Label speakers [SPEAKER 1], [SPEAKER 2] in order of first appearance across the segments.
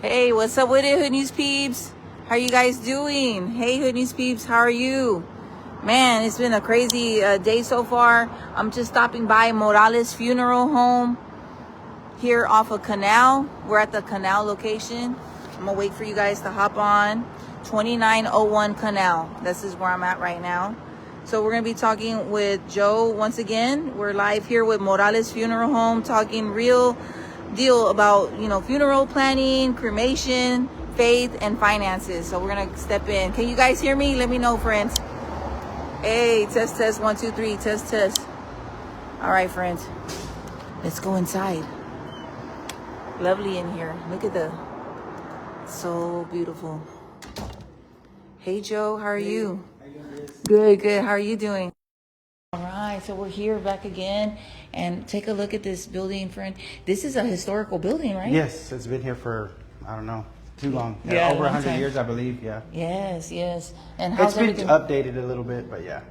[SPEAKER 1] Hey, what's up with it, Hood News peeps? How are you guys doing? Hey, Hood News peeps, how are you? Man, it's been a crazy day so far. I'm just stopping by Morales Funeral Home here off of Canal. We're at the Canal location. I'm gonna wait for you guys to hop on. 2901 Canal. This is where I'm at right now. So we're gonna be talking with Joe once again. We're live here with Morales Funeral Home, talking real deal about, you know, funeral planning, cremation, faith, and finances. So we're gonna step in. Can you guys hear me? Let me know, friends. Hey, test, test, 1, 2, 3, test, test. All right, friends, let's go inside. Lovely in here. Look at so beautiful. Hey, Joe, how are you? Good, good. How are you doing? All right, so we're here back again, and take a look at this building, friend. This is a historical building, right?
[SPEAKER 2] Yes, it's been here for, I don't know, too long.
[SPEAKER 1] Yeah,
[SPEAKER 2] over 100
[SPEAKER 1] time.
[SPEAKER 2] years, I believe. Yeah.
[SPEAKER 1] Yes, yes. And how's
[SPEAKER 2] It's been
[SPEAKER 1] everything?
[SPEAKER 2] updated a little bit, but yeah.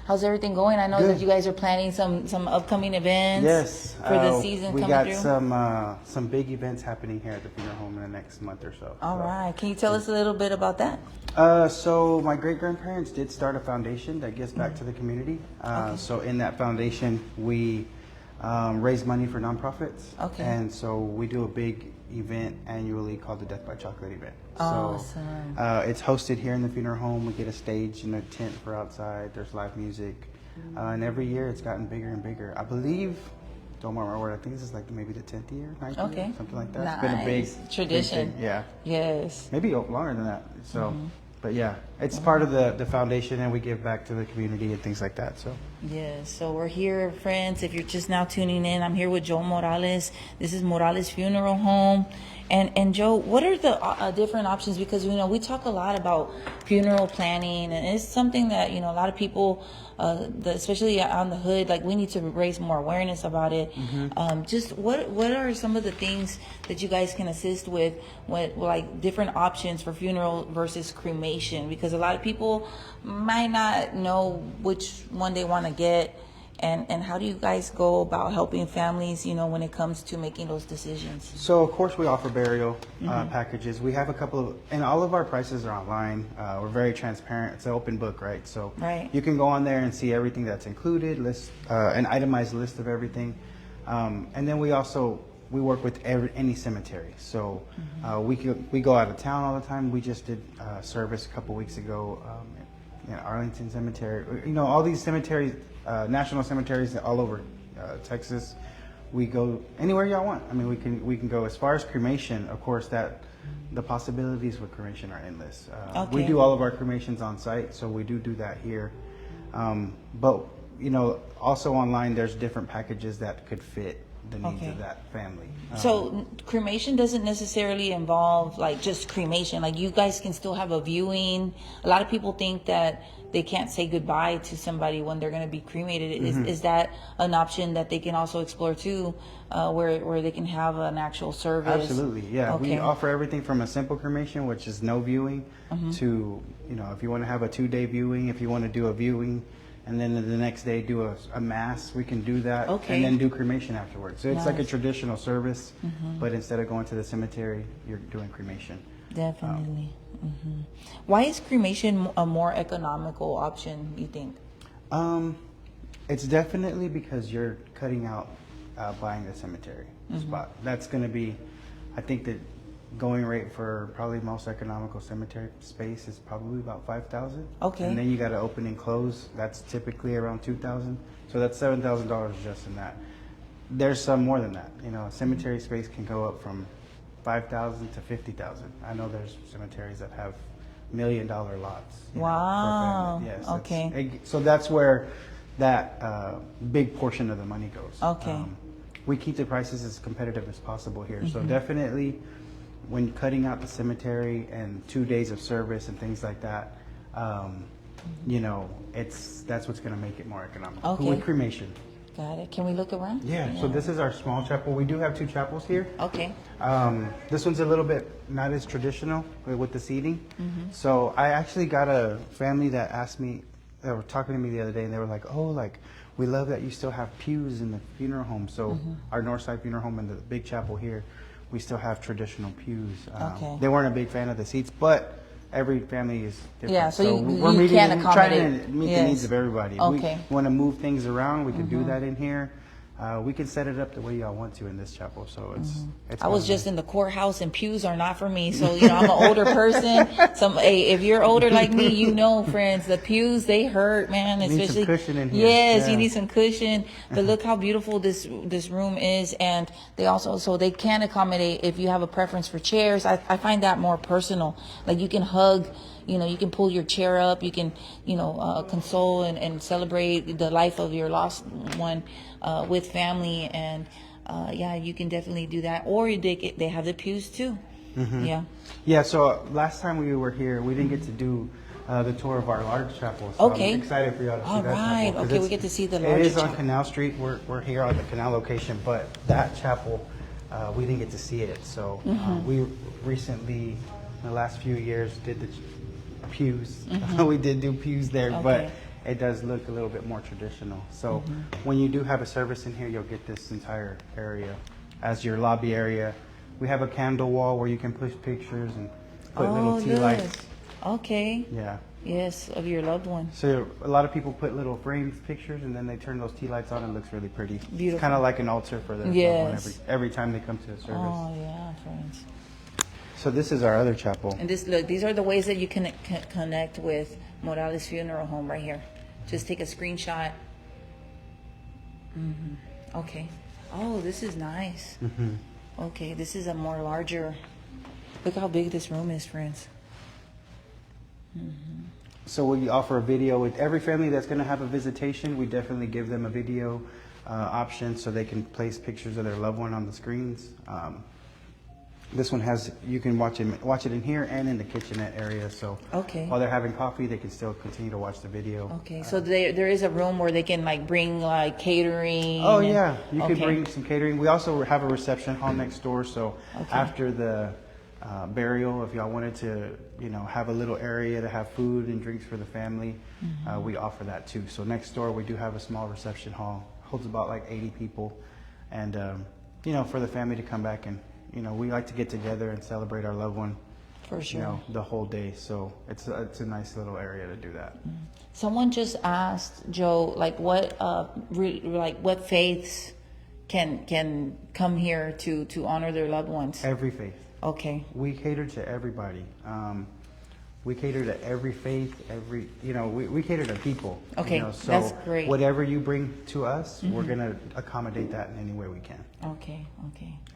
[SPEAKER 1] How's everything going? I know
[SPEAKER 2] Good.
[SPEAKER 1] that you guys are planning some upcoming events.
[SPEAKER 2] Yes.
[SPEAKER 1] For the season
[SPEAKER 2] we
[SPEAKER 1] coming
[SPEAKER 2] got
[SPEAKER 1] through.
[SPEAKER 2] some big events happening here at the funeral home in the next month or so.
[SPEAKER 1] All right. Can you tell us a little bit about that?
[SPEAKER 2] So my great grandparents did start a foundation that gives back to the community.
[SPEAKER 1] Okay.
[SPEAKER 2] So in that foundation, we raise money for nonprofits.
[SPEAKER 1] Okay.
[SPEAKER 2] And so we do a big event annually called the Death by Chocolate event.
[SPEAKER 1] Awesome.
[SPEAKER 2] So it's hosted here in the funeral home. We get a stage and a tent for outside. There's live music. And every year it's gotten bigger and bigger. I believe, don't mark my word, I think this is like maybe the 10th year, 9th year, something like that.
[SPEAKER 1] Nice.
[SPEAKER 2] It's been a big
[SPEAKER 1] tradition.
[SPEAKER 2] big thing. Yeah.
[SPEAKER 1] Yes.
[SPEAKER 2] Maybe longer than that. So, but yeah, it's part of the foundation, and we give back to the community and things like that. So.
[SPEAKER 1] Yes, so we're here, friends. If you're just now tuning in, I'm here with Joe Morales. This is Morales Funeral Home. And Joe, what are the different options? Because, you know, we talk a lot about funeral planning, and it's something that, you know, a lot of people, especially on the hood, like, we need to raise more awareness about it. Just what are some of the things that you guys can assist with like different options for funeral versus cremation? Because a lot of people might not know which one they want to get. And how do you guys go about helping families, you know, when it comes to making those decisions?
[SPEAKER 2] So, of course, we offer burial packages. We have a couple of, and all of our prices are online. We're very transparent. It's an open book, right? So you can go on there and see everything that's included, an itemized list of everything. And then we work with any cemetery. So we go out of town all the time. We just did a service a couple weeks ago in Arlington Cemetery. You know, all these cemeteries, national cemeteries all over Texas. We go anywhere y'all want. I mean, we can go as far as cremation. Of course, that the possibilities with cremation are endless. We do all of our cremations on site, so we do that here. But you know, also online, there's different packages that could fit the needs of that family.
[SPEAKER 1] So cremation doesn't necessarily involve like just cremation. Like, you guys can still have a viewing. A lot of people think that they can't say goodbye to somebody when they're going to be cremated. Is that an option that they can also explore too, where they can have an actual service?
[SPEAKER 2] Absolutely, yeah. We offer everything from a simple cremation, which is no viewing, to, you know, if you want to have a 2-day viewing, if you want to do a viewing and then the next day do a mass, we can do that, and then do cremation afterwards. So it's like a traditional service, but instead of going to the cemetery, you're doing cremation.
[SPEAKER 1] Definitely. Why is cremation a more economical option, you think?
[SPEAKER 2] It's definitely because you're cutting out buying the cemetery spot. That's going to be, I think the going rate for probably most economical cemetery space is probably about $5,000.
[SPEAKER 1] Okay.
[SPEAKER 2] And then you got to open and close. That's typically around $2,000. So that's $7,000 just in that. There's some more than that. You know, cemetery space can go up from $5,000 to $50,000. I know there's cemeteries that have $1 million lots.
[SPEAKER 1] Wow.
[SPEAKER 2] Yes.
[SPEAKER 1] Okay.
[SPEAKER 2] So that's where that big portion of the money goes.
[SPEAKER 1] Okay.
[SPEAKER 2] We keep the prices as competitive as possible here. So definitely, when cutting out the cemetery and 2 days of service and things like that, you know, that's what's going to make it more economical.
[SPEAKER 1] Okay.
[SPEAKER 2] With cremation.
[SPEAKER 1] Got it. Can we look around?
[SPEAKER 2] Yeah. So this is our small chapel. We do have 2 chapels here.
[SPEAKER 1] Okay.
[SPEAKER 2] This one's a little bit not as traditional with the seating. So I actually got a family that asked me, they were talking to me the other day, and they were like, oh, like, we love that you still have pews in the funeral home. So our Northside Funeral Home and the big chapel here, we still have traditional pews.
[SPEAKER 1] Okay.
[SPEAKER 2] They weren't a big fan of the seats, but every family is different.
[SPEAKER 1] Yeah, so
[SPEAKER 2] we're
[SPEAKER 1] you
[SPEAKER 2] meeting
[SPEAKER 1] can
[SPEAKER 2] and
[SPEAKER 1] accommodate.
[SPEAKER 2] trying to meet the needs of everybody.
[SPEAKER 1] Okay.
[SPEAKER 2] We want to move things around. We can do that in here. We can set it up the way y'all want to in this chapel. So it's
[SPEAKER 1] I was just in the courthouse, and pews are not for me. So, you know, I'm an older person. Hey, if you're older like me, you know, friends, the pews, they hurt, man.
[SPEAKER 2] You need
[SPEAKER 1] Especially
[SPEAKER 2] some cushion in here.
[SPEAKER 1] Yes,
[SPEAKER 2] Yeah.
[SPEAKER 1] you need some cushion. But look how beautiful this room is, and they also so they can accommodate if you have a preference for chairs. I find that more personal. Like you can hug. You know, you can pull your chair up. You can, you know, console and celebrate the life of your lost one with family. And, yeah, you can definitely do that. Or they have the pews, too. Yeah.
[SPEAKER 2] Yeah, so last time we were here, we didn't get to do the tour of our large chapel. So
[SPEAKER 1] Okay.
[SPEAKER 2] I'm excited for y'all to see
[SPEAKER 1] All
[SPEAKER 2] that
[SPEAKER 1] right.
[SPEAKER 2] chapel. 'Cause
[SPEAKER 1] Okay, we get to see the larger
[SPEAKER 2] It is on
[SPEAKER 1] chapel.
[SPEAKER 2] Canal Street. We're here on the Canal location, but that chapel, we didn't get to see it. So we recently, in the last few years, did the pews. We did do pews there, but it does look a little bit more traditional. So when you do have a service in here, you'll get this entire area as your lobby area. We have a candle wall where you can push pictures and put little tea lights.
[SPEAKER 1] Okay.
[SPEAKER 2] Yeah.
[SPEAKER 1] Yes, of your loved one.
[SPEAKER 2] So a lot of people put little frames pictures and then they turn those tea lights on and it looks really pretty.
[SPEAKER 1] Beautiful.
[SPEAKER 2] It's kind of like an altar for their loved one every time they come to a service.
[SPEAKER 1] Oh, yeah, friends.
[SPEAKER 2] So this is our other chapel.
[SPEAKER 1] And look, these are the ways that you can connect with Morales Funeral Home right here. Just take a screenshot. Okay. Oh, this is nice. Okay, this is a more larger. Look how big this room is, friends.
[SPEAKER 2] So we offer a video with every family that's going to have a visitation. We definitely give them a video option so they can place pictures of their loved one on the screens. This one has, you can watch it in here and in the kitchenette area. So while they're having coffee, they can still continue to watch the video.
[SPEAKER 1] Okay, so there is a room where they can like bring like catering.
[SPEAKER 2] Oh yeah, you can bring some catering. We also have a reception hall next door. So after the burial, if y'all wanted to, you know, have a little area to have food and drinks for the family, we offer that too. So next door, we do have a small reception hall, holds about like 80 people, and you know, for the family to come back and, you know, we like to get together and celebrate our loved one. For sure. You know, the whole day. So it's a nice little area to do that.
[SPEAKER 1] Someone just asked Joe, like what faiths can come here to honor their loved ones?
[SPEAKER 2] Every faith.
[SPEAKER 1] Okay.
[SPEAKER 2] We cater to everybody. We cater to every faith, we cater to people.
[SPEAKER 1] Okay,
[SPEAKER 2] you know, so
[SPEAKER 1] that's great.
[SPEAKER 2] Whatever you bring to us, we're going to accommodate that in any way we can.
[SPEAKER 1] Okay.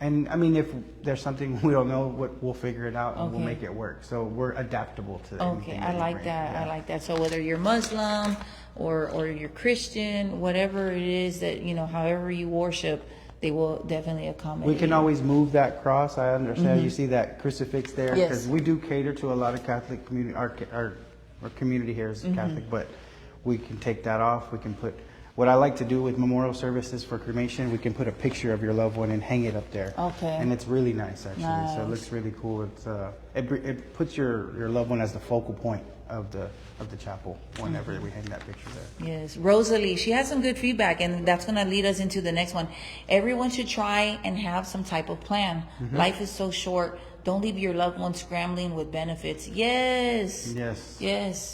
[SPEAKER 2] And I mean, if there's something we don't know, we'll figure it out and we'll make it work. So we're adaptable to anything.
[SPEAKER 1] I like that. Yeah. I like that. So whether you're Muslim or you're Christian, whatever it is that, you know, however you worship, they will definitely accommodate.
[SPEAKER 2] We can always move that cross. I understand. You see that crucifix there? Because we do cater to a lot of Catholic community. Our community here is Catholic, but we can take that off. We can put, what I like to do with memorial services for cremation, we can put a picture of your loved one and hang it up there. Okay. And it's really nice, actually. Nice. So it looks really cool. It's it puts your loved one as the focal point of the chapel whenever we hang that picture there.
[SPEAKER 1] Yes. Rosalie, she has some good feedback, and that's going to lead us into the next one. Everyone should try and have some type of plan. Life is so short. Don't leave your loved ones scrambling with benefits. Yes.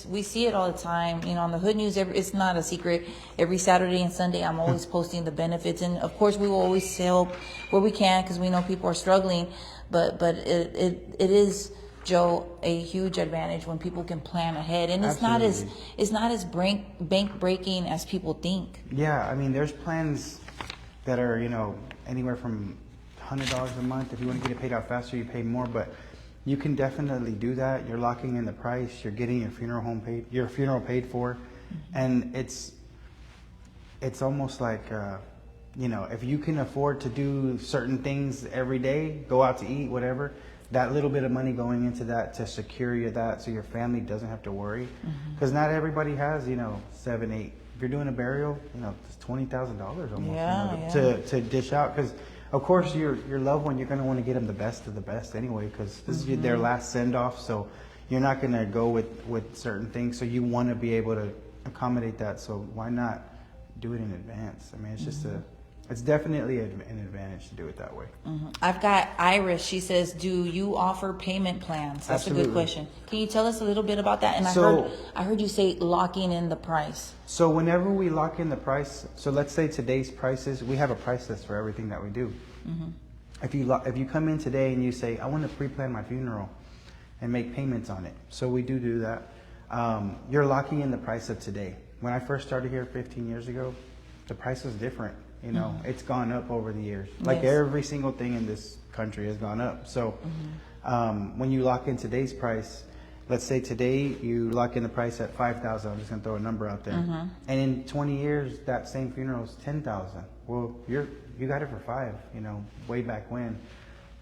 [SPEAKER 1] We see it all the time. You know, on the Hood News, it's not a secret. Every Saturday and Sunday, I'm always posting the benefits, and of course, we will always help where we can because we know people are struggling. But it is, Joe, a huge advantage when people can plan ahead, and it's not as bank breaking as people think.
[SPEAKER 2] Yeah, I mean, there's plans that are, you know, anywhere from $100 a month. If you want to get it paid out faster, you pay more, but you can definitely do that. You're locking in the price. You're getting your funeral paid for, and it's almost like you know, if you can afford to do certain things every day, go out to eat, whatever. That little bit of money going into that to secure you that so your family doesn't have to worry. Because not everybody has, you know, 7, 8. If you're doing a burial, you know, it's $20,000 almost to dish out. Because, of course, your loved one, you're going to want to get them the best of the best anyway because this is their last send-off. So you're not going to go with certain things. So you want to be able to accommodate that. So why not do it in advance? I mean, it's just it's definitely an advantage to do it that way.
[SPEAKER 1] I've got Iris. She says, "Do you offer payment plans?" That's
[SPEAKER 2] Absolutely.
[SPEAKER 1] a good question. Can you tell us a little bit about that? And I heard you say locking in the price.
[SPEAKER 2] So whenever we lock in the price, so let's say today's prices, we have a price list for everything that we do. If you come in today and you say, "I want to pre-plan my funeral and make payments on it," so we do that. You're locking in the price of today. When I first started here 15 years ago, the price was different. You know, it's gone up over the years. Like every single thing in this country has gone up. So when you lock in today's price, let's say today you lock in the price at $5,000. I'm just gonna throw a number out there. And in 20 years, that same funeral is $10,000. Well, you got it for $5. You know, way back when,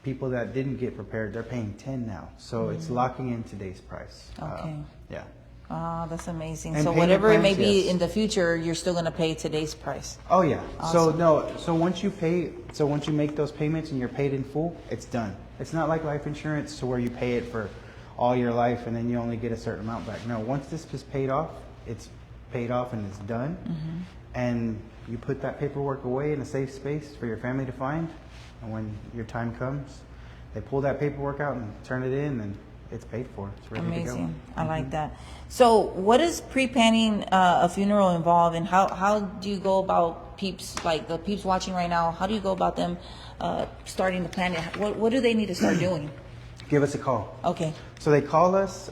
[SPEAKER 2] people that didn't get prepared, they're paying $10 now. So it's locking in today's price.
[SPEAKER 1] Okay.
[SPEAKER 2] Yeah.
[SPEAKER 1] Oh, that's amazing.
[SPEAKER 2] And
[SPEAKER 1] so
[SPEAKER 2] payment
[SPEAKER 1] whatever it may
[SPEAKER 2] plans,
[SPEAKER 1] be
[SPEAKER 2] yes.
[SPEAKER 1] in the future, you're still going to pay today's price.
[SPEAKER 2] Oh yeah.
[SPEAKER 1] Awesome.
[SPEAKER 2] So once you make those payments and you're paid in full, it's done. It's not like life insurance to where you pay it for all your life and then you only get a certain amount back. No, once this is paid off, it's paid off and it's done. And you put that paperwork away in a safe space for your family to find. And when your time comes, they pull that paperwork out and turn it in, and it's paid for. It's ready to go.
[SPEAKER 1] Amazing. I like that. So what does pre-planning a funeral involve, and how do you go about peeps, like the peeps watching right now, how do you go about them starting to plan it? What do they need to start doing?
[SPEAKER 2] Give us a call.
[SPEAKER 1] Okay.
[SPEAKER 2] So they call us.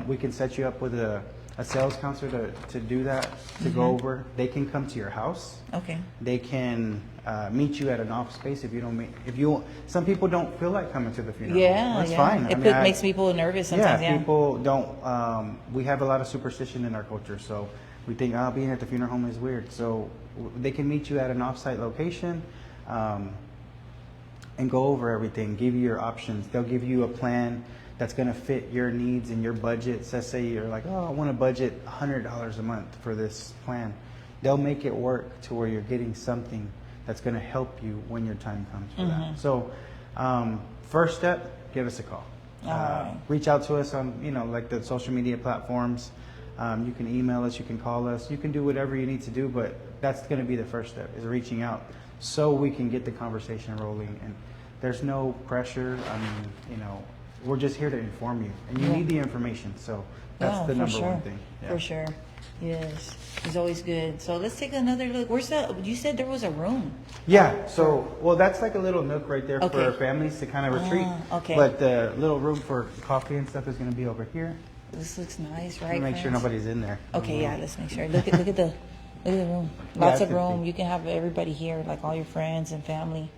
[SPEAKER 2] We can set you up with a sales counselor to do that, to go over. They can come to your house.
[SPEAKER 1] Okay.
[SPEAKER 2] They can meet you at an office space if you don't. Some people don't feel like coming to the funeral.
[SPEAKER 1] Yeah,
[SPEAKER 2] that's fine.
[SPEAKER 1] It makes people nervous sometimes.
[SPEAKER 2] Yeah, people don't. We have a lot of superstition in our culture, so we think being at the funeral home is weird. So they can meet you at an off-site location and go over everything, give you your options. They'll give you a plan that's going to fit your needs and your budget. So say you're like, I want to budget $100 a month for this plan. They'll make it work to where you're getting something that's going to help you when your time comes for that. So first step, give us a call. Reach out to us on, like the social media platforms. You can email us, you can call us, you can do whatever you need to do, but that's going to be the first step, is reaching out so we can get the conversation rolling. And there's no pressure. I mean, we're just here to inform you, and you need the information. So that's the number one thing. Yeah.
[SPEAKER 1] For sure. Yes. It's always good. So let's take another look. Where's you said there was a room.
[SPEAKER 2] Yeah. So, that's like a little nook right there for families to kind of retreat.
[SPEAKER 1] Okay.
[SPEAKER 2] But the little room for coffee and stuff is going to be over here.
[SPEAKER 1] This looks nice, right?
[SPEAKER 2] Make sure nobody's in there.
[SPEAKER 1] Okay. Yeah. Let's make sure. Look at the room. Lots of room. You can have everybody here, like all your friends and family.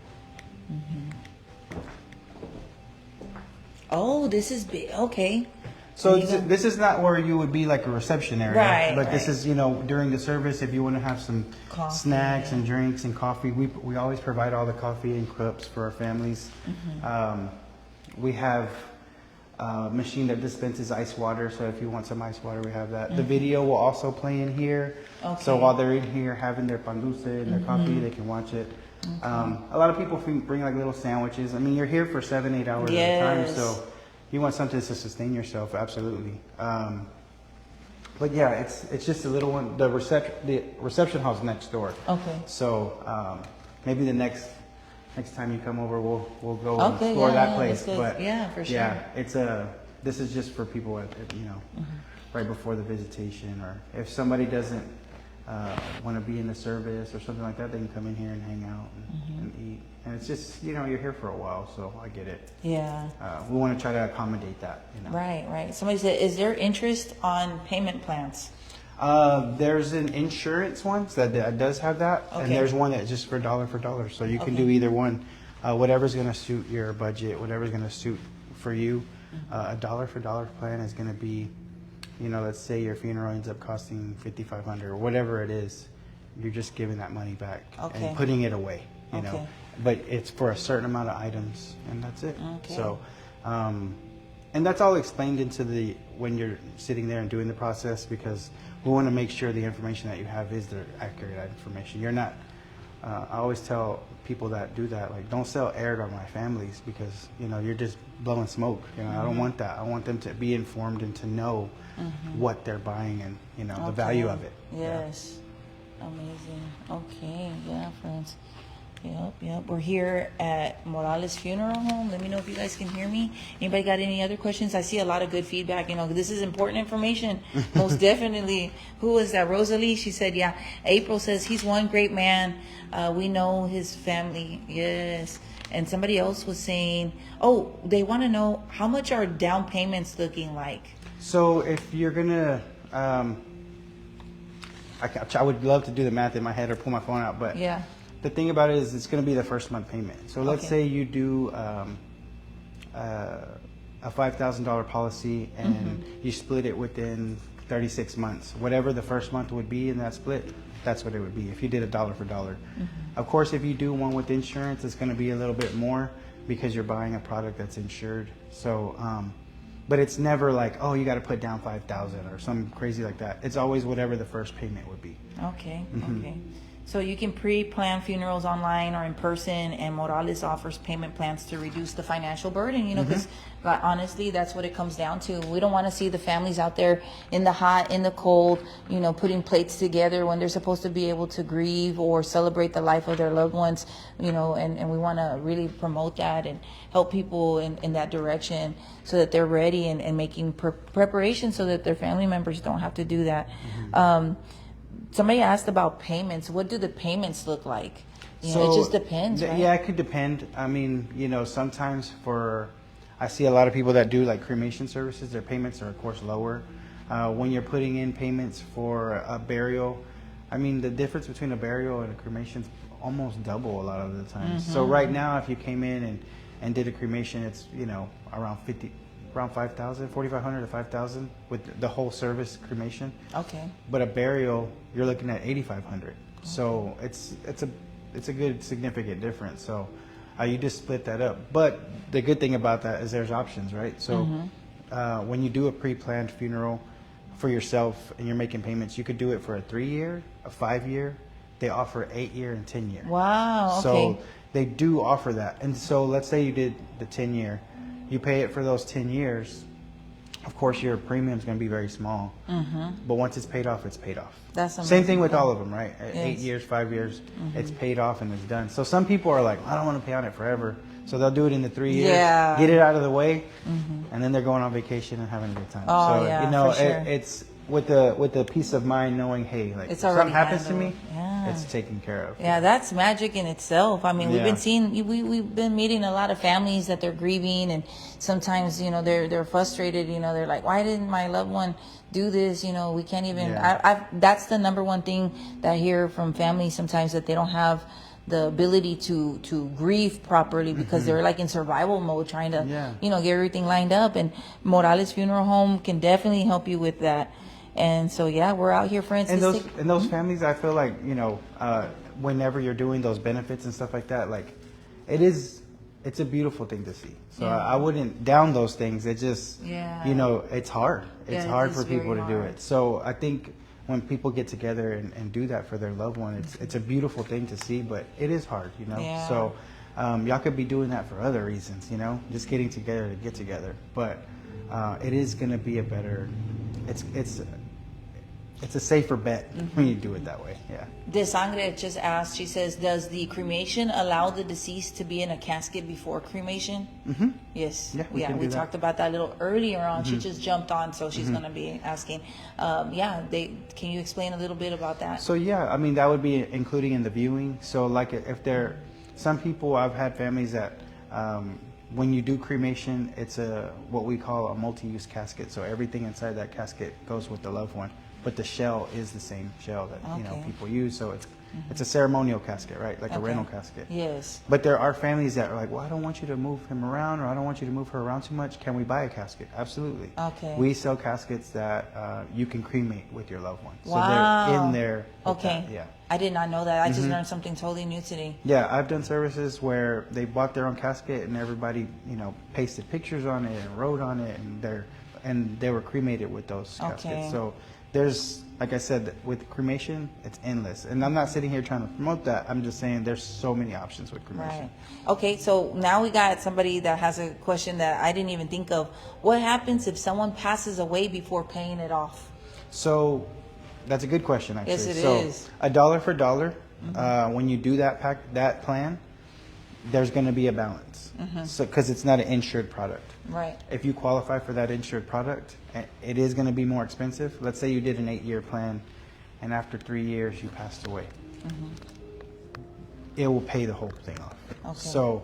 [SPEAKER 1] Oh, this is big. Okay.
[SPEAKER 2] So this is not where you would be like a reception area.
[SPEAKER 1] Right.
[SPEAKER 2] But this is, during the service, if you want to have some snacks and drinks and coffee, we always provide all the coffee and cups for our families. We have a machine that dispenses ice water. So if you want some ice water, we have that. The video will also play in here. Okay. So while they're in here having their pan dulce and their coffee, they can watch it. A lot of people bring like little sandwiches. I mean, you're here for 7-8 hours at a time, so you want something to sustain yourself, absolutely. But yeah, it's just a little one. The reception hall's next door. Okay. So maybe the next time you come over, we'll go and explore that place. But
[SPEAKER 1] for sure.
[SPEAKER 2] Yeah, this is just for people right before the visitation, or if somebody doesn't want to be in the service or something like that, they can come in here and hang out and eat. And it's just, you're here for a while, so I get it. Yeah. We want to try to accommodate that.
[SPEAKER 1] Right. Somebody said, is there interest on payment plans?
[SPEAKER 2] There's an insurance one that does have that, and there's one that's just for dollar. So you can do either one. Whatever's going to suit your budget, whatever's going to suit for you. A dollar for dollar plan is going to be, let's say your funeral ends up costing $5,500 or whatever it is. You're just giving that money back and putting it away. know, but it's for a certain amount of items, and that's it. So, and that's all explained into when you're sitting there and doing the process, because we want to make sure the information that you have is the accurate information. You're not. I always tell people that do that, like, don't sell air to my families, because you're just blowing smoke. I don't want that. I want them to be informed and to know what they're buying and the value of it.
[SPEAKER 1] Yes. Amazing. Okay. Yeah, friends. Yep. We're here at Morales Funeral Home. Let me know if you guys can hear me. Anybody got any other questions? I see a lot of good feedback. This is important information. Most definitely. Who was that? Rosalie? She said, yeah. April says, he's one great man. We know his family. Yes. And somebody else was saying, they want to know, how much are down payments looking like?
[SPEAKER 2] So if you're going to, I would love to do the math in my head or pull my phone out, but
[SPEAKER 1] yeah.
[SPEAKER 2] The thing about it is it's going to be the first month payment. So let's say you do a $5,000 policy and you split it within 36 months. Whatever the first month would be in that split, that's what it would be if you did a dollar for dollar. Of course, if you do one with insurance, it's going to be a little bit more because you're buying a product that's insured. So, but it's never like, you got to put down 5,000 or something crazy like that. It's always whatever the first payment would be.
[SPEAKER 1] Okay. So you can pre-plan funerals online or in person, and Morales offers payment plans to reduce the financial burden, because honestly, that's what it comes down to. We don't want to see the families out there in the hot, in the cold, putting plates together when they're supposed to be able to grieve or celebrate the life of their loved ones, and we want to really promote that and help people in that direction so that they're ready and making preparation so that their family members don't have to do that. Somebody asked about payments. What do the payments look like? It just depends, right?
[SPEAKER 2] Yeah, it could depend. I mean, sometimes I see a lot of people that do like cremation services, their payments are of course lower. When you're putting in payments for a burial, I mean, the difference between a burial and a cremation is almost double a lot of the times. So right now, if you came in and did a cremation, it's, around 5,000, 4,500 to 5,000 with the whole service cremation.
[SPEAKER 1] Okay.
[SPEAKER 2] But a burial, you're looking at 8,500. So it's a good significant difference. So you just split that up. But the good thing about that is there's options, right? So when you do a pre-planned funeral for yourself and you're making payments, you could do it for a 3-year, a 5-year. They offer 8-year and 10-year.
[SPEAKER 1] Wow. Okay.
[SPEAKER 2] So they do offer that. And so let's say you did the 10-year. You pay it for those 10 years. Of course, your premium is going to be very small. But once it's paid off, it's paid off.
[SPEAKER 1] That's amazing.
[SPEAKER 2] Same thing with all of them, right? 8 years, 5 years, it's paid off and it's done. So some people are like, I don't want to pay on it forever. So they'll do it in the 3 years, get it out of the way, and then they're going on vacation and having a good time.
[SPEAKER 1] Oh,
[SPEAKER 2] so,
[SPEAKER 1] yeah, for sure.
[SPEAKER 2] it's with the peace of mind knowing, hey, like if something happens to me, it's taken care of.
[SPEAKER 1] Yeah, that's magic in itself. I mean, we've been meeting a lot of families that they're grieving, and sometimes, they're frustrated. They're like, why didn't my loved one do this? We can't even. That's the number one thing that I hear from families sometimes, that they don't have the ability to grieve properly because they're like in survival mode, trying to get everything lined up. And Morales Funeral Home can definitely help you with that. And so we're out here, for instance.
[SPEAKER 2] And those families, I feel like whenever you're doing those benefits and stuff like that, like it's a beautiful thing to see. So I wouldn't down those things. It just it's hard. It's hard for people to do it. So I think when people get together and do that for their loved one, it's a beautiful thing to see, but it is hard, So y'all could be doing that for other reasons, just getting together to get together. But it is going to be a better, it's a safer bet when you do it that way. Yeah.
[SPEAKER 1] De Sangre just asked, she says, does the cremation allow the deceased to be in a casket before cremation? Yes. Yeah, we talked about that a little earlier on. She just jumped on, so she's going to be asking. Can you explain a little bit about that?
[SPEAKER 2] So I mean, that would be including in the viewing. So like if some people, I've had families that when you do cremation, it's what we call a multi-use casket. So everything inside that casket goes with the loved one. But the shell is the same shell that people use, so it's a ceremonial casket, right? Like a rental casket.
[SPEAKER 1] Yes.
[SPEAKER 2] But there are families that are like, well, I don't want you to move him around, or I don't want you to move her around too much. Can we buy a casket? Absolutely.
[SPEAKER 1] Okay.
[SPEAKER 2] We sell caskets that you can cremate with your loved one.
[SPEAKER 1] Wow.
[SPEAKER 2] So they're in there.
[SPEAKER 1] Okay.
[SPEAKER 2] Yeah.
[SPEAKER 1] I did not know that. I just learned something totally new today.
[SPEAKER 2] Yeah, I've done services where they bought their own casket and everybody, pasted pictures on it and wrote on it, and they were cremated with those caskets. So there's, like I said, with cremation, it's endless. And I'm not sitting here trying to promote that. I'm just saying there's so many options with cremation.
[SPEAKER 1] Right. Okay, so now we got somebody that has a question that I didn't even think of. What happens if someone passes away before paying it off?
[SPEAKER 2] So that's a good question, actually.
[SPEAKER 1] Yes, it is.
[SPEAKER 2] A dollar for dollar, when you do that plan, there's going to be a balance. So because it's not an insured product.
[SPEAKER 1] Right.
[SPEAKER 2] If you qualify for that insured product, it is going to be more expensive. Let's say you did an 8-year plan, and after 3 years you passed away. It will pay the whole thing off.
[SPEAKER 1] Okay.
[SPEAKER 2] So,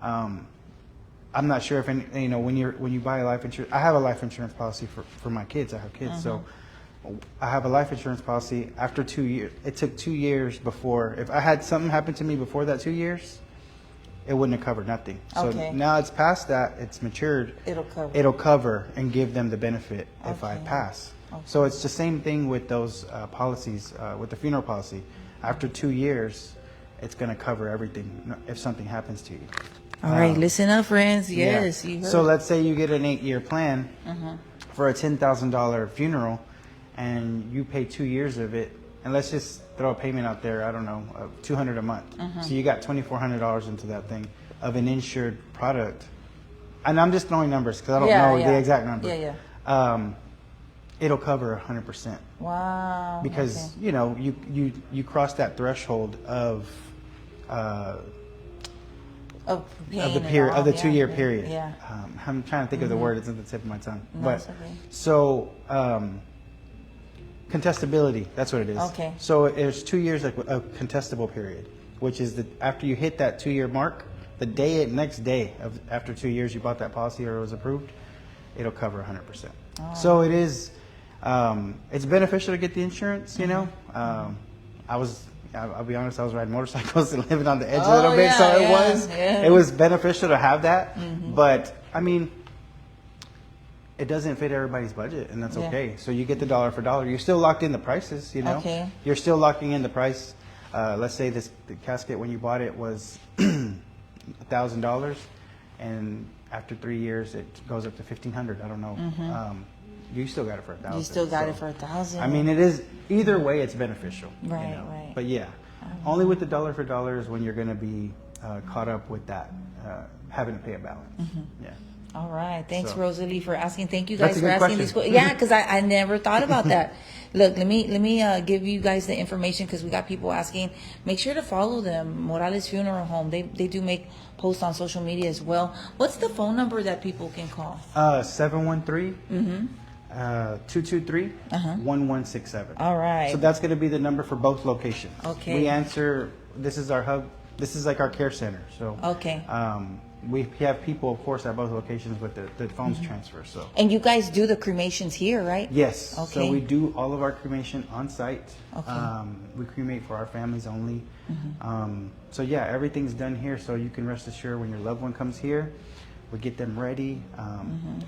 [SPEAKER 2] I'm not sure if when you buy a life insurance. I have a life insurance policy for my kids. I have kids, so I have a life insurance policy. After 2 years, it took 2 years before. If I had something happen to me before that 2 years, it wouldn't have covered nothing. So now it's past that. It's matured. It'll cover and give them the benefit if I pass. So it's the same thing with those policies, with the funeral policy. After 2 years, it's going to cover everything if something happens to you.
[SPEAKER 1] All right, listen up, friends. Yes.
[SPEAKER 2] Yeah. So let's say you get an 8-year plan for a $10,000 funeral, and you pay 2 years of it, and let's just throw a payment out there, I don't know, $200 a month. So you got $2,400 into that thing of an insured product. And I'm just throwing numbers because I don't know the exact number. It'll cover 100%.
[SPEAKER 1] Wow.
[SPEAKER 2] Because you cross that threshold of the period of the 2 year period.
[SPEAKER 1] Yeah.
[SPEAKER 2] I'm trying to think of the word. It's at the tip of my tongue.
[SPEAKER 1] No,
[SPEAKER 2] but
[SPEAKER 1] it's okay.
[SPEAKER 2] So contestability. That's what it is.
[SPEAKER 1] Okay.
[SPEAKER 2] So there's 2 years of contestable period, which is after you hit that 2 year mark, next day after 2 years you bought that policy or it was approved, it'll cover 100%. Oh. So it is. It's beneficial to get the insurance. I'll be honest, I was riding motorcycles and living on the edge a little bit, so it was beneficial to have that. But I mean, it doesn't fit everybody's budget, and that's okay. So you get the dollar for dollar. You're still locked in the prices,
[SPEAKER 1] Okay.
[SPEAKER 2] You're still locking in the price. Let's say the casket when you bought it was $1,000, and after 3 years it goes up to $1,500. I don't know. You still got it for $1,000.
[SPEAKER 1] You still got it for $1,000.
[SPEAKER 2] I mean, it is either way. It's beneficial.
[SPEAKER 1] Right, right.
[SPEAKER 2] But yeah, only with the dollar for dollar is when you're going to be caught up with that, having to pay a balance. Yeah.
[SPEAKER 1] All right. Thanks, Rosalie, for asking. Thank you guys for asking these questions. Yeah, because I never thought about that. Look, let me give you guys the information because we got people asking. Make sure to follow them, Morales Funeral Home. They do make posts on social media as well. What's the phone number that people can call?
[SPEAKER 2] 713. 223-1167.
[SPEAKER 1] All right.
[SPEAKER 2] So that's going to be the number for both locations.
[SPEAKER 1] Okay.
[SPEAKER 2] We answer. This is our hub. This is like our care center. So
[SPEAKER 1] okay.
[SPEAKER 2] We have people, of course, at both locations with the phones transfer. So.
[SPEAKER 1] And you guys do the cremations here, right?
[SPEAKER 2] Yes.
[SPEAKER 1] Okay.
[SPEAKER 2] So we do all of our cremation on site.
[SPEAKER 1] Okay.
[SPEAKER 2] We cremate for our families only. So yeah, everything's done here. So you can rest assured when your loved one comes here, we get them ready.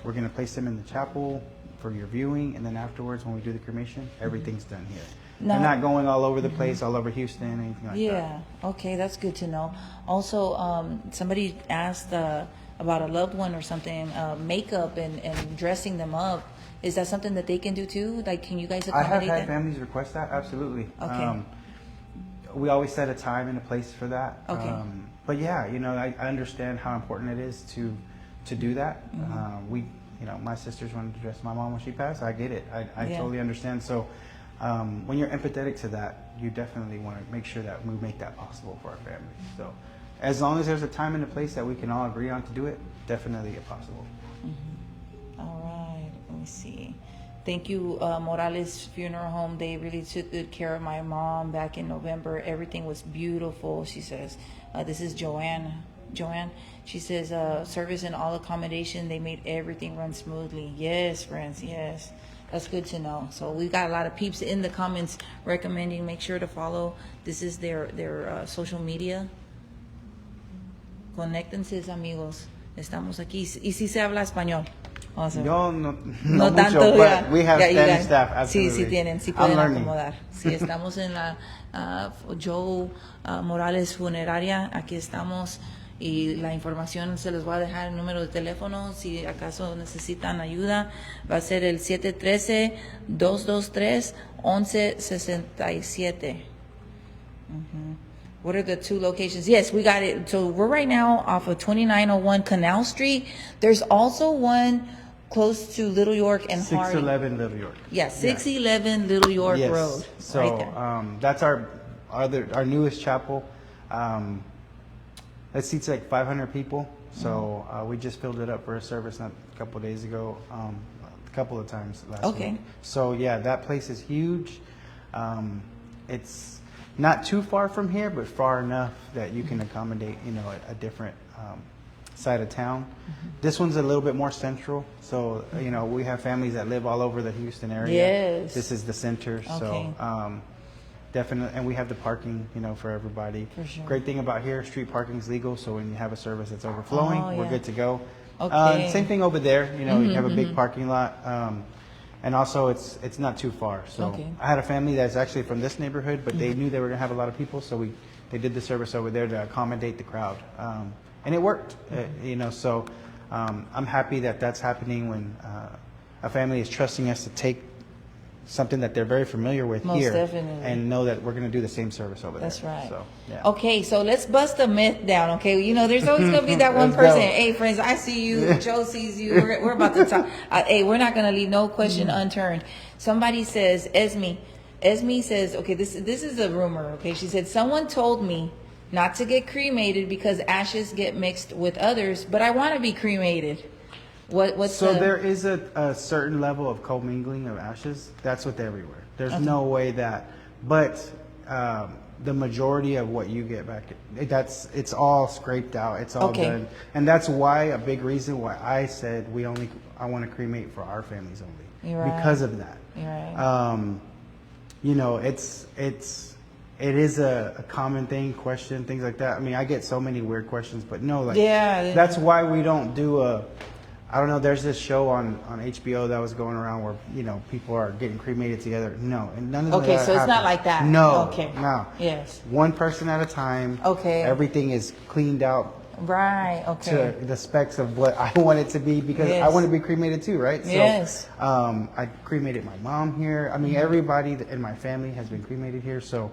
[SPEAKER 2] We're going to place them in the chapel for your viewing, and then afterwards when we do the cremation, everybody's done here. They're not going all over the place, all over Houston, anything like that.
[SPEAKER 1] Yeah, okay, that's good to know. Also, somebody asked about a loved one or something, makeup and dressing them up. Is that something that they can do too? Like, can you guys accommodate
[SPEAKER 2] I have had
[SPEAKER 1] that?
[SPEAKER 2] families request that, absolutely.
[SPEAKER 1] Okay.
[SPEAKER 2] We always set a time and a place for that.
[SPEAKER 1] Okay.
[SPEAKER 2] But yeah, I understand how important it is to do that. My sisters wanted to dress my mom when she passed. I get it. I totally understand. So when you're empathetic to that, you definitely want to make sure that we make that possible for our family. So as long as there's a time and a place that we can all agree on to do it, definitely possible.
[SPEAKER 1] All right. Let me see. Thank you, Morales Funeral Home. They really took good care of my mom back in November. Everything was beautiful, she says. This is Joanne. She says, service and all accommodation, they made everything run smoothly. Yes, friends, yes. That's good to know. So we got a lot of peeps in the comments recommending, make sure to follow. This is their social media. Conéctense, amigos. Estamos aquí. Y si se habla español. Awesome.
[SPEAKER 2] Yo no
[SPEAKER 1] mucho,
[SPEAKER 2] tanto, but we have Spanish staff, absolutely.
[SPEAKER 1] Sí tienen, sí pueden acomodar. Sí, estamos en la Joe Morales Funeraria. Aquí estamos. Y la información se les va a dejar el número de teléfono si acaso necesitan ayuda. Va a ser el 713-223-1167. What are the two locations? Yes, we got it. So we're right now off of 2901 Canal Street. There's also one close to Little York and Harding.
[SPEAKER 2] 611 Little York.
[SPEAKER 1] Yeah, 611 Little York Road.
[SPEAKER 2] So
[SPEAKER 1] right there.
[SPEAKER 2] that's our our newest chapel, it seats like 500 people. So we just filled it up for a service a couple of days ago, a couple of times last week. So yeah, that place is huge. It's not too far from here, but far enough that you can accommodate, a different side of town. This one's a little bit more central. So, we have families that live all over the Houston area.
[SPEAKER 1] Yes.
[SPEAKER 2] This is the center. So definitely, and we have the parking, for everybody.
[SPEAKER 1] For sure.
[SPEAKER 2] Great thing about here, street parking is legal. So when you have a service that's overflowing, we're good to go. Same thing over there. You have a big parking lot. And also, it's not too far. So I had a family that's actually from this neighborhood, but they knew they were going to have a lot of people, so they did the service over there to accommodate the crowd, and it worked. So I'm happy that that's happening when a family is trusting us to take something that they're very familiar with here, and know that we're going to do the same service over there.
[SPEAKER 1] That's right.
[SPEAKER 2] So, yeah.
[SPEAKER 1] Okay, so let's bust the myth down. Okay, there's always going to be that one person. Hey, friends, I see you. Joe sees you. We're about to talk. Hey, we're not going to leave no question unturned. Somebody says, Esme says, okay, this is a rumor. Okay, she said, someone told me not to get cremated because ashes get mixed with others, but I want to be cremated. There is a certain level of commingling of ashes. That's with everywhere. There's no way that, but the majority of what you get back, it's all scraped out. It's all done, and that's why a big reason why I said I want to cremate for our families only. You're right.
[SPEAKER 2] Because of that.
[SPEAKER 1] You're right.
[SPEAKER 2] It is a common question, things like that. I mean, I get so many weird questions, but no, that's why we don't do I don't know, there's this show on HBO that was going around where, people are getting cremated together. No, and none of that
[SPEAKER 1] so it's
[SPEAKER 2] happens.
[SPEAKER 1] not like that.
[SPEAKER 2] No.
[SPEAKER 1] Okay.
[SPEAKER 2] No.
[SPEAKER 1] Yes.
[SPEAKER 2] One person at a time.
[SPEAKER 1] Okay.
[SPEAKER 2] Everything is cleaned out.
[SPEAKER 1] Right. Okay.
[SPEAKER 2] To the specs of what I want it to be, because I want to be cremated too, right?
[SPEAKER 1] Yes.
[SPEAKER 2] So, I cremated my mom here. I mean, everybody in my family has been cremated here, so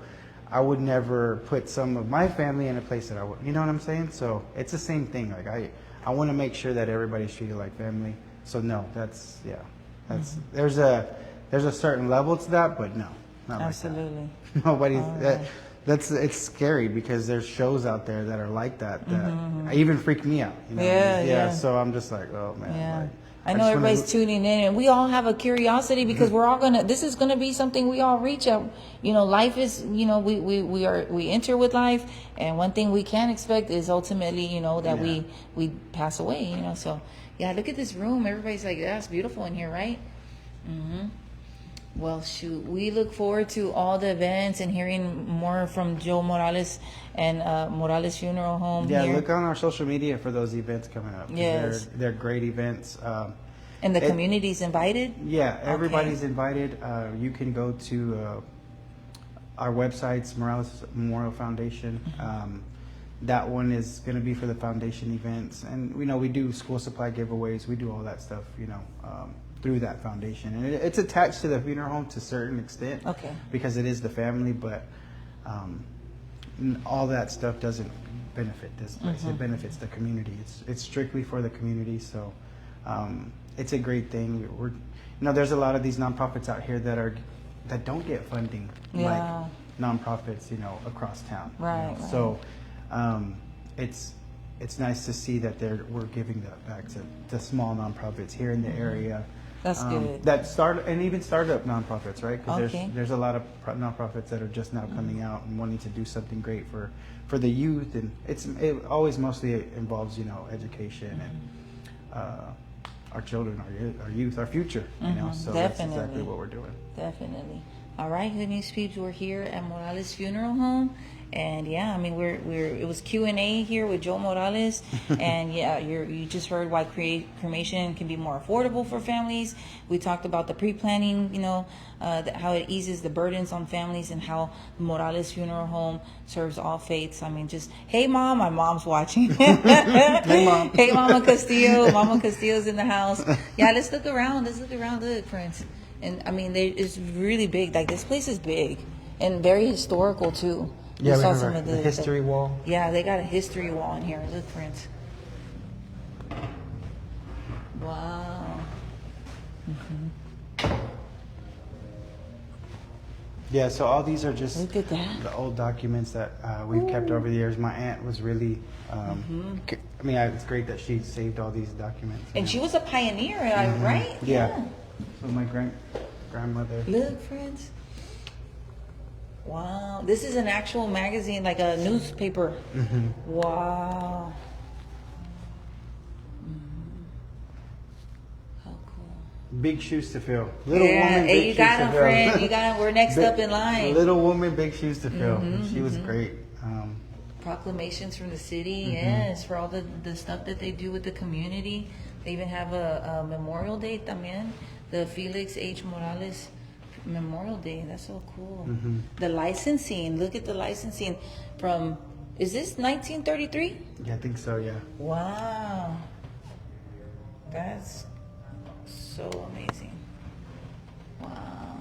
[SPEAKER 2] I would never put some of my family in a place that I would. You know what I'm saying? So it's the same thing. Like I want to make sure that everybody's treated like family. So no, there's a certain level to that, but no, not
[SPEAKER 1] absolutely.
[SPEAKER 2] Like that. Nobody's it's scary because there's shows out there that are like that even freak me out. Yeah. So I'm just like, oh man.
[SPEAKER 1] Yeah.
[SPEAKER 2] Like,
[SPEAKER 1] I know everybody's tuning in, and we all have a curiosity because we're all this is gonna be something we all reach out. Life is, we enter with life, and one thing we can't expect is ultimately, that we pass away. So yeah, look at this room. Everybody's like, that's beautiful in here, right? Well, shoot, we look forward to all the events and hearing more from Joe Morales and Morales Funeral Home.
[SPEAKER 2] Yeah,
[SPEAKER 1] here.
[SPEAKER 2] Look on our social media for those events coming up.
[SPEAKER 1] Yes.
[SPEAKER 2] They're great events.
[SPEAKER 1] And the community's invited?
[SPEAKER 2] Yeah, everybody's invited. You can go to our website's Morales Memorial Foundation. That one is going to be for the foundation events. And, we do school supply giveaways. We do all that stuff, through that foundation, and it's attached to the funeral home to a certain extent, because it is the family, but all that stuff doesn't benefit this place. It benefits the community. It's strictly for the community, so it's a great thing. There's a lot of these nonprofits out here that don't get funding like nonprofits, across town.
[SPEAKER 1] Right.
[SPEAKER 2] So it's nice to see that we're giving that back to the small nonprofits here in the area.
[SPEAKER 1] That's good.
[SPEAKER 2] That even startup nonprofits, right? Because there's a lot of nonprofits that are just now coming out and wanting to do something great for the youth, and it always mostly involves education and our children, our youth, our future. So that's exactly what we're doing.
[SPEAKER 1] Definitely. All right, good news peeps. We're here at Morales Funeral Home. And yeah, I mean, it was Q&A here with Joe Morales, and yeah, you just heard why cremation can be more affordable for families. We talked about the pre-planning, how it eases the burdens on families, and how Morales Funeral Home serves all faiths. I mean, just hey mom, my mom's watching.
[SPEAKER 2] Hey mom.
[SPEAKER 1] Hey Mama Castillo, Mama Castillo's in the house. Yeah, let's look around. Look, friends. And I mean, it's really big. Like this place is big and very historical too.
[SPEAKER 2] Yeah, we have the history wall.
[SPEAKER 1] Yeah, they got a history wall in here. Look, friends. Wow.
[SPEAKER 2] Yeah, so all these are just
[SPEAKER 1] Look at that.
[SPEAKER 2] the old documents that we've kept over the years. My aunt was really, I mean, it's great that she saved all these documents.
[SPEAKER 1] And she was a pioneer, right?
[SPEAKER 2] Yeah. So my grandmother.
[SPEAKER 1] Look, friends. Wow. This is an actual magazine, like a newspaper. Wow. How cool.
[SPEAKER 2] Big shoes to fill. Little woman, big
[SPEAKER 1] hey, you
[SPEAKER 2] shoes
[SPEAKER 1] got
[SPEAKER 2] to
[SPEAKER 1] him,
[SPEAKER 2] fill.
[SPEAKER 1] friend. You got him. We're next up in line.
[SPEAKER 2] Little woman, big shoes to fill. She was great.
[SPEAKER 1] Proclamations from the city, yes, for all the stuff that they do with the community. They even have a Memorial Day también, the Felix H. Morales Memorial Day. That's so cool. The licensing, look at the licensing from, is this 1933?
[SPEAKER 2] Yeah, I think so, yeah.
[SPEAKER 1] Wow. That's so amazing. Wow.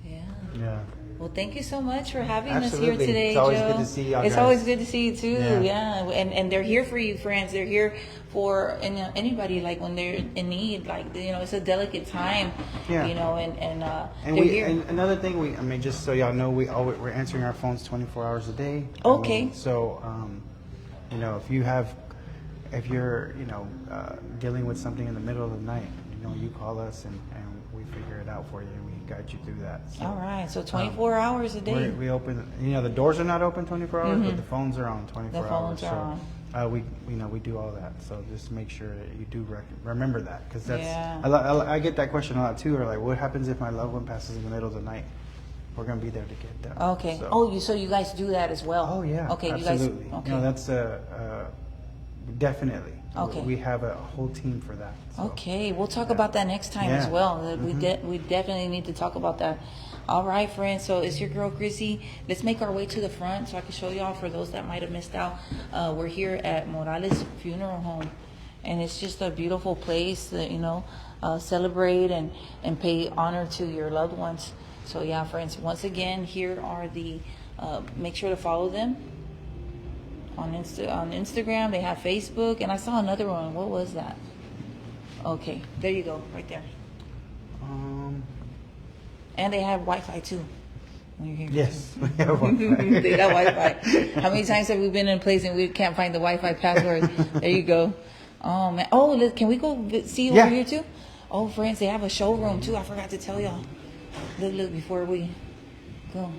[SPEAKER 1] Yeah.
[SPEAKER 2] Yeah.
[SPEAKER 1] Well, thank you so much for having us
[SPEAKER 2] Absolutely.
[SPEAKER 1] here today,
[SPEAKER 2] It's always
[SPEAKER 1] Joe.
[SPEAKER 2] good to see y'all
[SPEAKER 1] It's
[SPEAKER 2] guys.
[SPEAKER 1] always good to see you too.
[SPEAKER 2] Yeah.
[SPEAKER 1] Yeah. And they're here for you, friends. They're here for anybody, like when they're in need. Like, you know, it's a delicate time.
[SPEAKER 2] Yeah.
[SPEAKER 1] You know, and
[SPEAKER 2] And
[SPEAKER 1] they're here.
[SPEAKER 2] And another thing, I mean, just so y'all know, we're answering our phones 24 hours a day.
[SPEAKER 1] Okay.
[SPEAKER 2] I mean, so, you know, if you're, you know, dealing with something in the middle of the night, you know, you call us and we figure it out for you and we guide you through that. So,
[SPEAKER 1] All right. So 24 hours a day.
[SPEAKER 2] we open, you know, the doors are not open 24 hours, but the phones are on 24
[SPEAKER 1] The
[SPEAKER 2] hours.
[SPEAKER 1] phones are
[SPEAKER 2] on. We do all that. So just make sure that you do remember that, because that's
[SPEAKER 1] Yeah.
[SPEAKER 2] I get that question a lot too. Or like, what happens if my loved one passes in the middle of the night? We're gonna be there to get them.
[SPEAKER 1] Okay.
[SPEAKER 2] So,
[SPEAKER 1] So you guys do that as well?
[SPEAKER 2] Oh yeah.
[SPEAKER 1] Okay.
[SPEAKER 2] Absolutely.
[SPEAKER 1] You guys. Okay.
[SPEAKER 2] You know, that's definitely.
[SPEAKER 1] Okay.
[SPEAKER 2] We have a whole team for that. So.
[SPEAKER 1] Okay, we'll talk about that next time as
[SPEAKER 2] Yeah.
[SPEAKER 1] well. We definitely need to talk about that. All right, friends. So it's your girl Chrissy. Let's make our way to the front so I can show y'all, for those that might have missed out. We're here at Morales Funeral Home, and it's just a beautiful place that, you know, celebrate and pay honor to your loved ones. So yeah, friends. Once again, here are the. Make sure to follow them on Instagram. They have Facebook, and I saw another one. What was that? Okay, there you go, right there. And they have Wi-Fi too. When you're here.
[SPEAKER 2] Yes, we have Wi-Fi.
[SPEAKER 1] They got Wi-Fi. How many times have we been in a place and we can't find the Wi-Fi password? There you go. Oh man. Oh, can we go see over here too? Oh, friends, they have a showroom too. I forgot to tell y'all. Look before we go.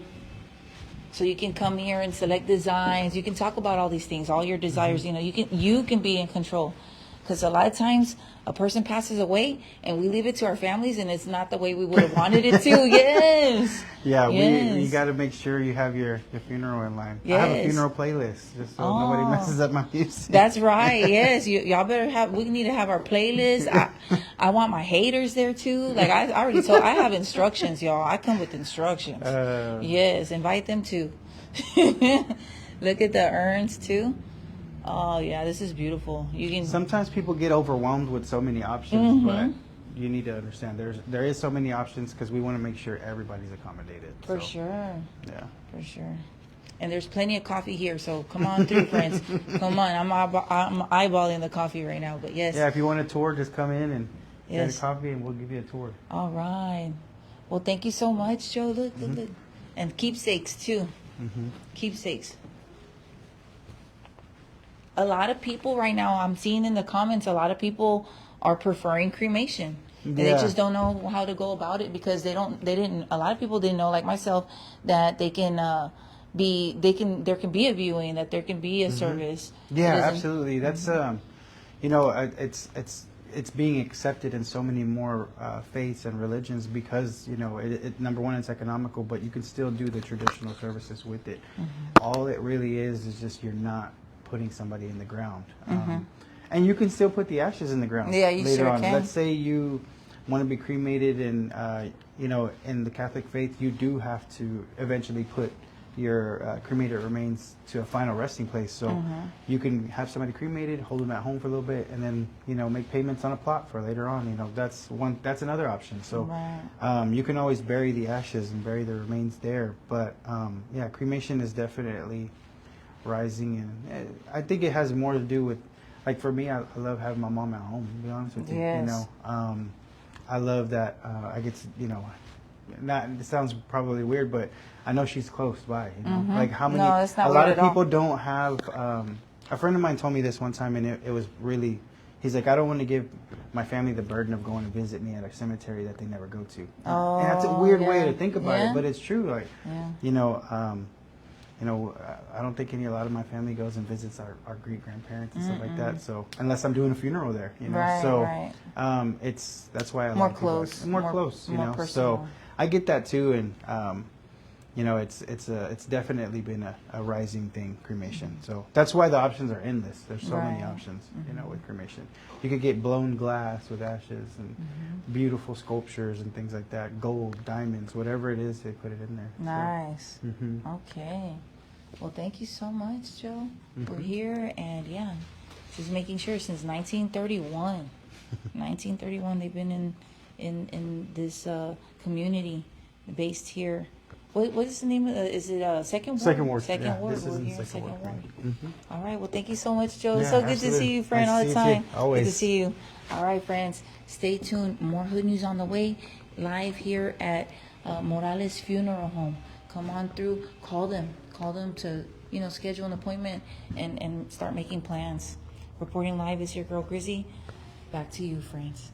[SPEAKER 1] So you can come here and select designs. You can talk about all these things, all your desires. You know, you can be in control, because a lot of times a person passes away and we leave it to our families, and it's not the way we would have wanted it to. Yes.
[SPEAKER 2] Yeah,
[SPEAKER 1] yes.
[SPEAKER 2] you got to make sure you have your funeral in line.
[SPEAKER 1] Yes.
[SPEAKER 2] I have a funeral playlist just so nobody messes up my music.
[SPEAKER 1] That's right. Yes, y'all better have. We need to have our playlist. I want my haters there too. Like I already told. I have instructions, y'all. I come with instructions. Yes, invite them too. Look at the urns too. Oh yeah, this is beautiful. You can.
[SPEAKER 2] Sometimes people get overwhelmed with so many options, but you need to understand there is so many options, because we want to make sure everybody's accommodated.
[SPEAKER 1] For sure.
[SPEAKER 2] Yeah.
[SPEAKER 1] For sure. And there's plenty of coffee here, so come on through, friends. Come on, I'm eyeballing the coffee right now, but yes.
[SPEAKER 2] Yeah, if you want a tour, just come in and get
[SPEAKER 1] Yes.
[SPEAKER 2] a coffee, and we'll give you a tour.
[SPEAKER 1] All right. Well, thank you so much, Joe. Look. And keepsakes too. Keepsakes. A lot of people right now, I'm seeing in the comments, a lot of people are preferring cremation. And they just don't know how to go about it, because a lot of people didn't know, like myself, that there can be a viewing, that there can be a service.
[SPEAKER 2] Yeah, absolutely. That's you know, it's being accepted in so many more faiths and religions, because, you know, it number one, it's economical, but you can still do the traditional services with it. All it really is just you're not putting somebody in the ground. And you can still put the ashes in the ground.
[SPEAKER 1] Yeah, you
[SPEAKER 2] later
[SPEAKER 1] sure
[SPEAKER 2] on.
[SPEAKER 1] can.
[SPEAKER 2] Let's say you want to be cremated, and you know, in the Catholic faith, you do have to eventually put your cremated remains to a final resting place. So you can have somebody cremated, hold them at home for a little bit, and then, you know, make payments on a plot for later on. You know, that's another option. So you can always bury the ashes and bury the remains there. But yeah, cremation is definitely rising, and I think it has more to do with, like, for me, I love having my mom at home, to be honest with you.
[SPEAKER 1] Yes.
[SPEAKER 2] You know, I love that I get to, you know, it sounds probably weird, but I know she's close by. You know, like how many?
[SPEAKER 1] No, it's not
[SPEAKER 2] a lot
[SPEAKER 1] weird
[SPEAKER 2] of
[SPEAKER 1] at
[SPEAKER 2] people don't have. A friend of mine told me this one time, and it was really. He's like, I don't want to give my family the burden of going to visit me at a cemetery that they never go to.
[SPEAKER 1] Oh,
[SPEAKER 2] and that's a weird way to think about
[SPEAKER 1] Yeah.
[SPEAKER 2] it, but it's true. Like,
[SPEAKER 1] Yeah.
[SPEAKER 2] you know, I don't think a lot of my family goes and visits our great grandparents and stuff like that. So unless I'm doing a funeral there, you know,
[SPEAKER 1] Right,
[SPEAKER 2] so
[SPEAKER 1] right.
[SPEAKER 2] that's why I
[SPEAKER 1] More
[SPEAKER 2] like to go.
[SPEAKER 1] close.
[SPEAKER 2] More close, you
[SPEAKER 1] more
[SPEAKER 2] know.
[SPEAKER 1] personal.
[SPEAKER 2] So I get that too, and you know, it's definitely been a rising thing, cremation. So that's why the options are endless. There's so many
[SPEAKER 1] Right.
[SPEAKER 2] options, you know, with cremation. You could get blown glass with ashes and beautiful sculptures and things like that, gold, diamonds, whatever it is, they put it in there.
[SPEAKER 1] Nice.
[SPEAKER 2] So,
[SPEAKER 1] Okay. Well, thank you so much, Joe. We're here, and yeah, just making sure since 1931. 1931, they've been in this community based here. What is the name of it? Is it Second Ward?
[SPEAKER 2] Second Ward.
[SPEAKER 1] Second
[SPEAKER 2] Yeah,
[SPEAKER 1] Ward.
[SPEAKER 2] this is
[SPEAKER 1] We're
[SPEAKER 2] in
[SPEAKER 1] here,
[SPEAKER 2] Second
[SPEAKER 1] Second
[SPEAKER 2] Ward.
[SPEAKER 1] Ward. All right. Well, thank you so much, Joe. It's
[SPEAKER 2] Yeah,
[SPEAKER 1] so good to
[SPEAKER 2] absolutely.
[SPEAKER 1] see you, friend,
[SPEAKER 2] Nice
[SPEAKER 1] all
[SPEAKER 2] to
[SPEAKER 1] the
[SPEAKER 2] see you,
[SPEAKER 1] time.
[SPEAKER 2] too. Always.
[SPEAKER 1] Good to see you. All right, friends. Stay tuned. More Hood News on the way. Live here at Morales Funeral Home. Come on through. Call them. Call them to, you know, schedule an appointment and start making plans. Reporting live is your girl, Grizzy. Back to you, friends.